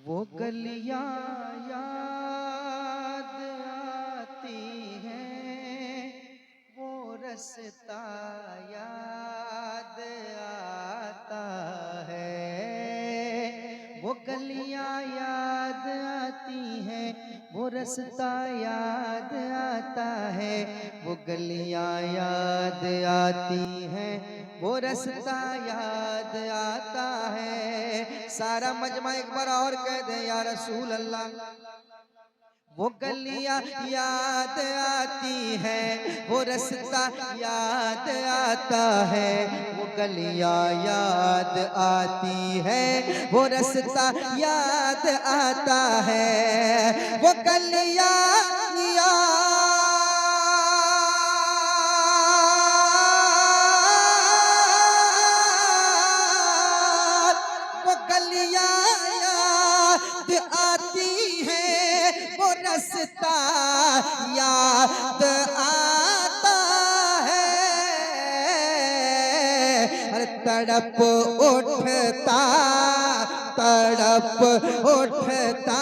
वो गलियां याद आती हैं, वो रास्ता याद आता है। वो गलियां याद आती हैं, वो रास्ता याद आता है। वो गलियां याद आती हैं, वो रास्ता याद आता है। सारा मजमा एक बार और कह दे या रसूल अल्लाह। वो गलियां याद आती है, वो रास्ता याद आता है। वो गलियां याद आती है, वो रास्ता याद आता है। वो गलियां वो गलियां याद आती है, वो रास्ता याद आता है। अरे तड़प उठता तड़प उठता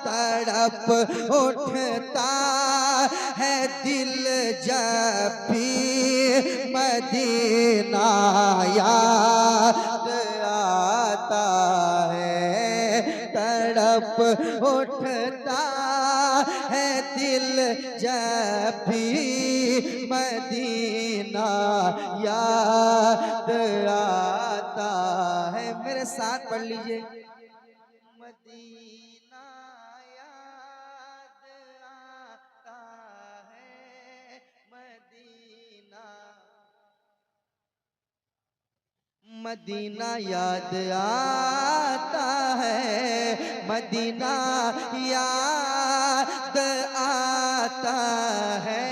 तड़प उठता है दिल जब भी मदीना याद आता है। तड़प उठता है दिल जब भी मदीना याद आता है। मेरे साथ पढ़ लीजिए। मदीना याद आता है, मदीना मदीना याद आता है। मदीना याद आता है।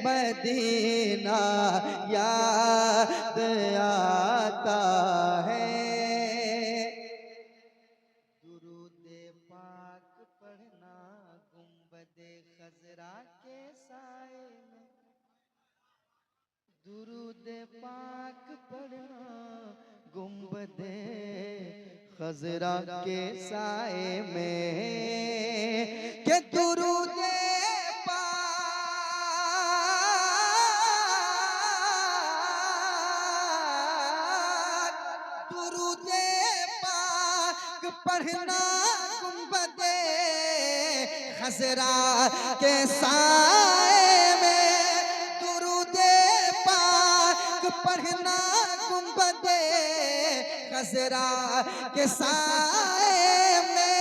मदीना याद आता है। दुरूदे पाक पढ़ना गुंबदे खजरा के साए में। दुरूदे पाक पढ़ना गुंबदे खजरा के साए में। के दुरूदे दुरूदे पाक पढ़ना गुंबदे खजरा के साए में। दुरूदे पाक पढ़ना गुंबदे खजरा के साए में।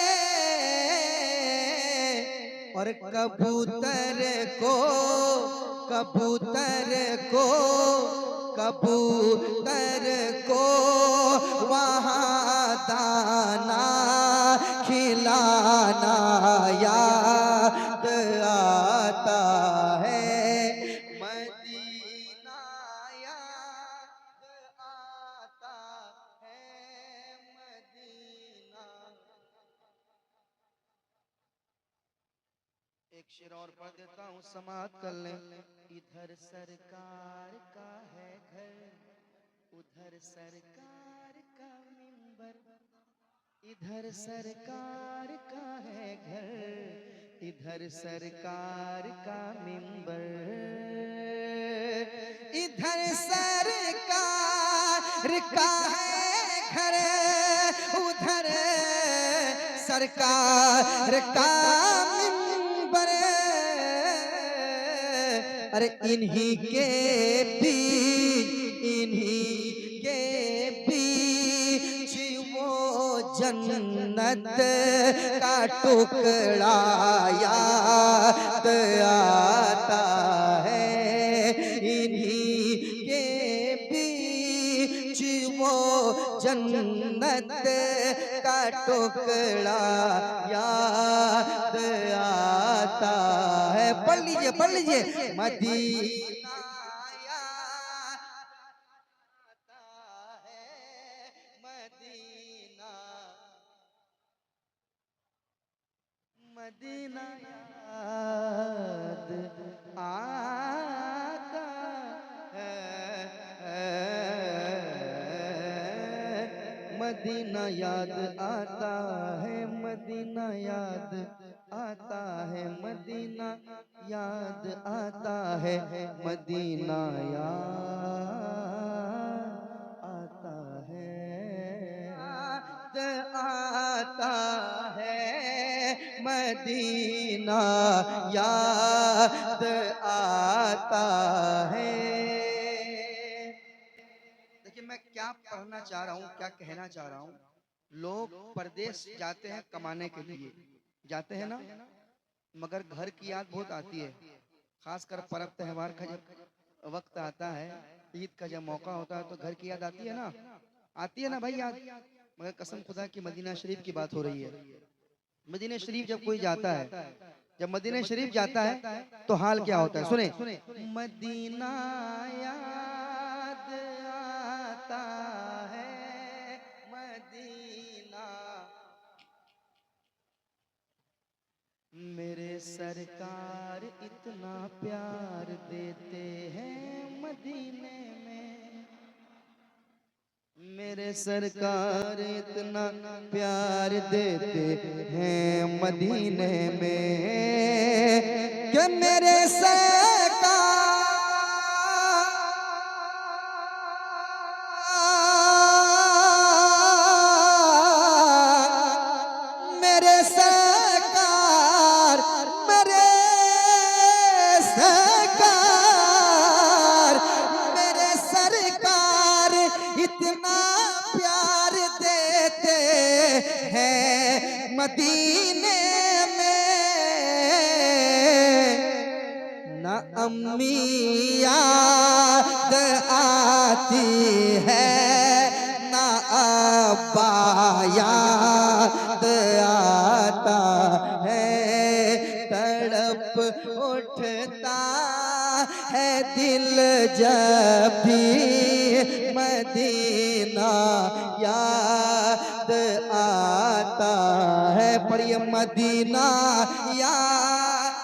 और कबूतर को कबूतर को कबूतर को वहाँ दाना खिलाना याद आता है। मदीना याद आता है। मदीना। एक शेर और पढ़ देता हूँ, समाप्त कर लें। इधर सरकार का है घर, उधर सरकार का मिंबर। इधर सरकार का है घर, इधर सरकार का मिंबर। इधर सरकार का है घर, उधर सरकार का मिंबर। अरे इन्हीं के बीच इन्हीं के बीच वो जन्नत का टुकड़ा याद आता है। इन्हीं के बीच वो जन्नत का टुकड़ा याद आता है। पढ़ लीजिए पढ़ लीजिए। मदीना याद आता है। मदीना मदीना याद आता है। मदीना याद आता है, मदीना याद आता है, मदीना याद आता है, मदीना याद आता है, याद आता है, मदीना याद आता है। देखिए मैं क्या पढ़ना चाह रहा हूँ, क्या कहना चाह रहा हूँ। लोग परदेश जाते हैं कमाने के लिए, जाते हैं ना, मगर घर की याद बहुत आती है। खासकर पर्व त्योहार का जब वक्त आता है, ईद का जब मौका होता है, तो घर की याद आती है ना, आती है ना भाई याद। मगर कसम खुदा की मदीना शरीफ की बात हो रही है। मदीना शरीफ जब कोई जाता है, जब मदीना शरीफ जाता है तो हाल क्या होता है, सुने। मदीना याद आता है, मदीना मेरे सरकार इतना प्यार देते हैं मदीने में, मेरे सरकार इतना प्यार देते हैं मदीने में कि मेरे सरकार मेरे सरकार इतना प्यार देते हैं मदीने में, ना अम्मी याद आती है, ना अब्बा याद आता है, तड़प उठता है दिल जब भी मदीना याद आता है। पढ़िए मदीना याद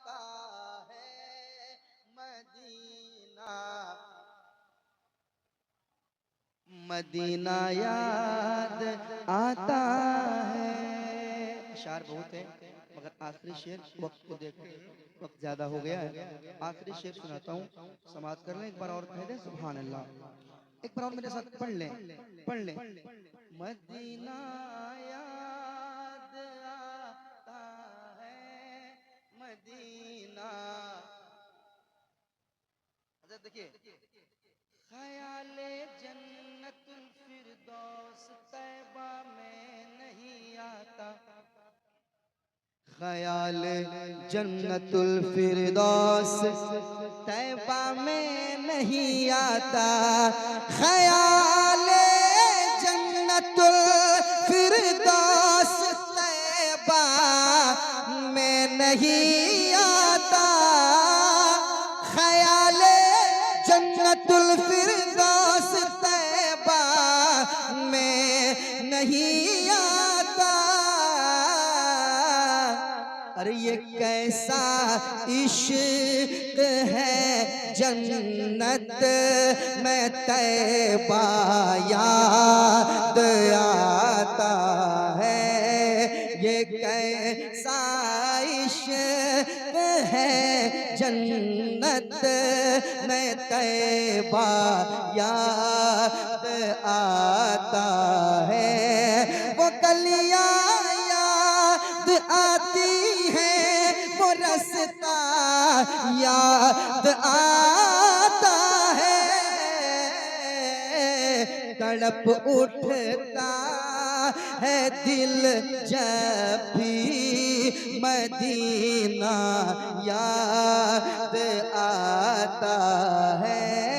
आता है, मदीना मदीना याद आता है। अशार बहुत है मगर आखिरी शेर वक्त को देखो, वक्त ज्यादा हो गया है। आखिरी शेर सुनाता हूँ, समाज कर लें। एक बार और कह दें सुभान अल्लाह, एक बार और मेरे साथ पढ़ लें, पढ़ लें। मदीना याद आता है, मदीना। देखिए, ख्याले जन्नतुल फिरदौस तैबा में नहीं आता, ख्याल जन्नतुल फिरदौस तैबा में नहीं आता, ख्याल जन्नतुल फिरदौस तैबा में नहीं आता, ख्याल जन्नतुल फिरदौस तैबा में नहीं आता। अरे ये कैसा इश्क है जन्नत में तैबा याद आता है, ये कैसा इश्क है जन्नत में तैबा याद आता है। वो गलियां याद आती है, वो रास्ता याद आता है, तड़प उठता है दिल जब भी मदीना याद आता है।